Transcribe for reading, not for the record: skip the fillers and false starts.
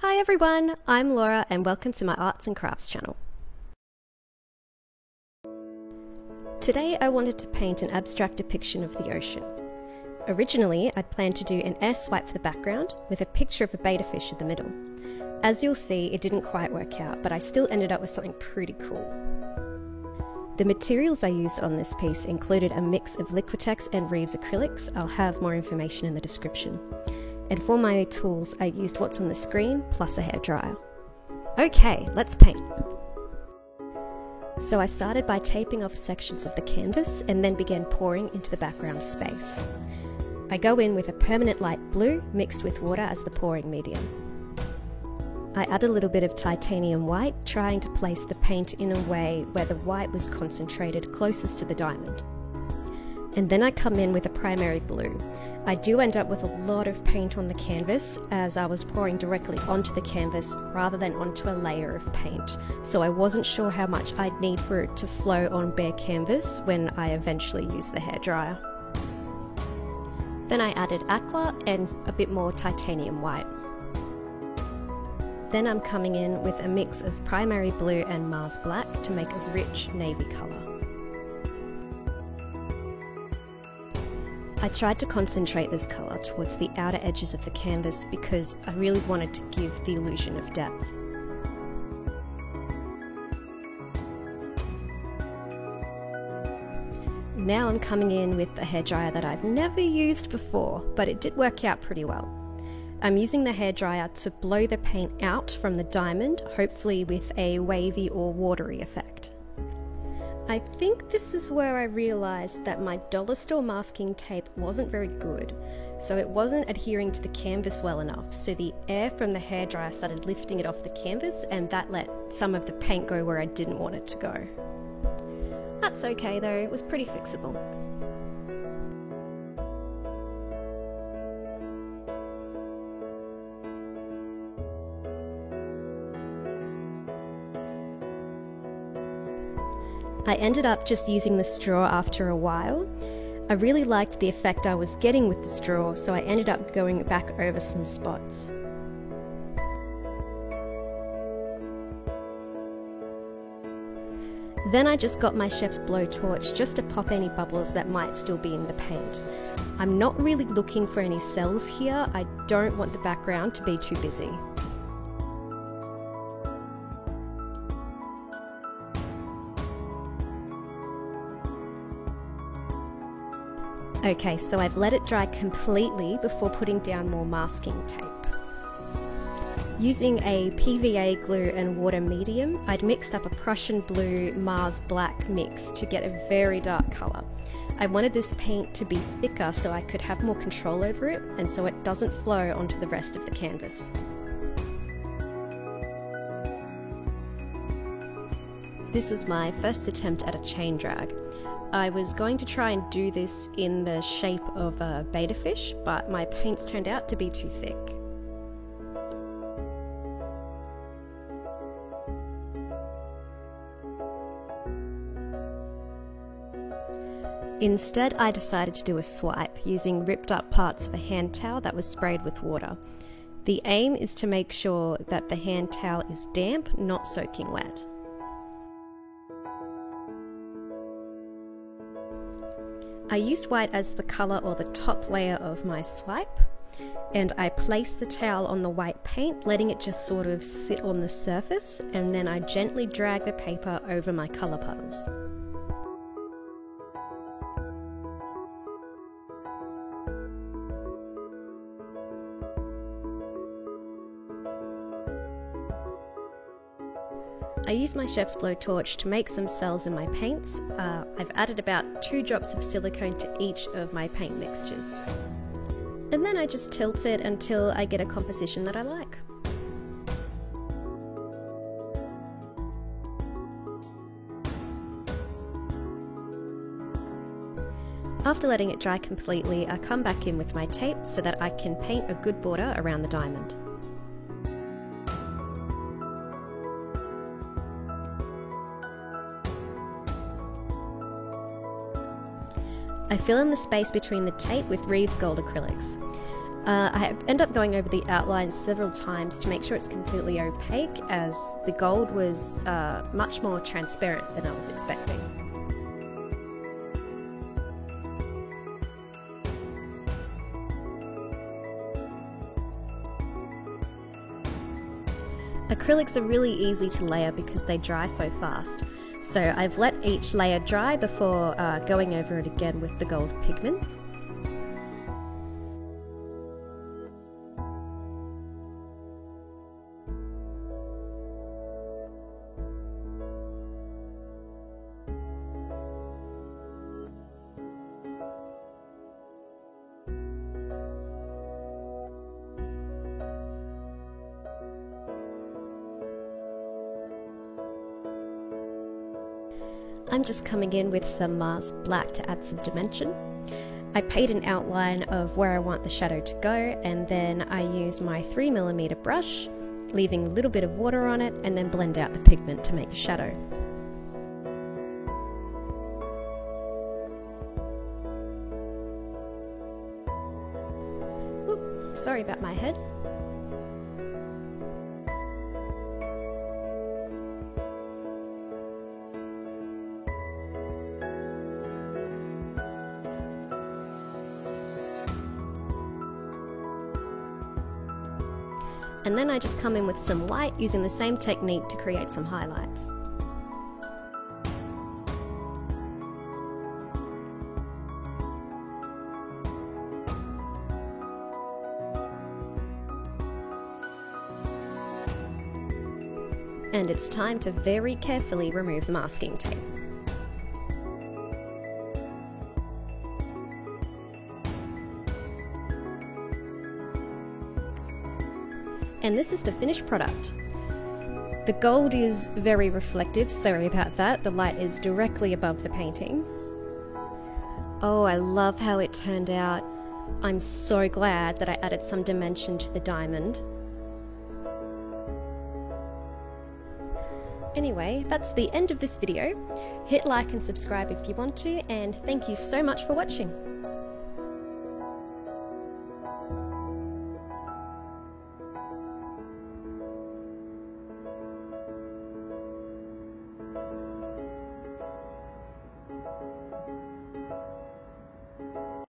Hi everyone, I'm Laura and welcome to my Arts and Crafts channel. Today I wanted to paint an abstract depiction of the ocean. Originally, I'd planned to do an air swipe for the background with a picture of a betta fish in the middle. As you'll see, it didn't quite work out, but I still ended up with something pretty cool. The materials I used on this piece included a mix of Liquitex and Reeves acrylics. I'll have more information in the description. And for my tools, I used what's on the screen plus a hairdryer. Okay, let's paint. So I started by taping off sections of the canvas and then began pouring into the background space. I go in with a permanent light blue mixed with water as the pouring medium. I add a little bit of titanium white, trying to place the paint in a way where the white was concentrated closest to the diamond. And then I come in with a primary blue. I do end up with a lot of paint on the canvas as I was pouring directly onto the canvas rather than onto a layer of paint, so I wasn't sure how much I'd need for it to flow on bare canvas when I eventually used the hairdryer. Then I added aqua and a bit more titanium white. Then I'm coming in with a mix of primary blue and Mars black to make a rich navy colour. I tried to concentrate this colour towards the outer edges of the canvas because I really wanted to give the illusion of depth. Now I'm coming in with a hairdryer that I've never used before, but it did work out pretty well. I'm using the hairdryer to blow the paint out from the diamond, hopefully with a wavy or watery effect. I think this is where I realised that my dollar store masking tape wasn't very good, so it wasn't adhering to the canvas well enough, so the air from the hairdryer started lifting it off the canvas and that let some of the paint go where I didn't want it to go. That's okay though, it was pretty fixable. I ended up just using the straw after a while. I really liked the effect I was getting with the straw, so I ended up going back over some spots. Then I just got my chef's blowtorch just to pop any bubbles that might still be in the paint. I'm not really looking for any cells here, I don't want the background to be too busy. Okay, so I've let it dry completely before putting down more masking tape. Using a PVA glue and water medium, I'd mixed up a Prussian blue Mars black mix to get a very dark colour. I wanted this paint to be thicker so I could have more control over it and so it doesn't flow onto the rest of the canvas. This is my first attempt at a chain drag. I was going to try and do this in the shape of a betta fish, but my paints turned out to be too thick. Instead, I decided to do a swipe using ripped up parts of a hand towel that was sprayed with water. The aim is to make sure that the hand towel is damp, not soaking wet. I used white as the colour or the top layer of my swipe, and I placed the towel on the white paint, letting it just sort of sit on the surface, and then I gently drag the paper over my colour puddles. I used my chef's blowtorch to make some cells in my paints. I've added about 2 drops of silicone to each of my paint mixtures. And then I just tilt it until I get a composition that I like. After letting it dry completely, I come back in with my tape so that I can paint a good border around the diamond. I fill in the space between the tape with Reeves Gold acrylics. I end up going over the outline several times to make sure it's completely opaque, as the gold was much more transparent than I was expecting. Acrylics are really easy to layer because they dry so fast, so I've let each layer dry before going over it again with the gold pigment. I'm just coming in with some masked black to add some dimension. I paint an outline of where I want the shadow to go, and then I use my 3mm brush, leaving a little bit of water on it, and then blend out the pigment to make a shadow. Oop, sorry about my head. And then I just come in with some light using the same technique to create some highlights. And it's time to very carefully remove the masking tape. And this is the finished product. The gold is very reflective, sorry about that, the light is directly above the painting. Oh, I love how it turned out. I'm so glad that I added some dimension to the diamond. Anyway, that's the end of this video. Hit like and subscribe if you want to, and thank you so much for watching.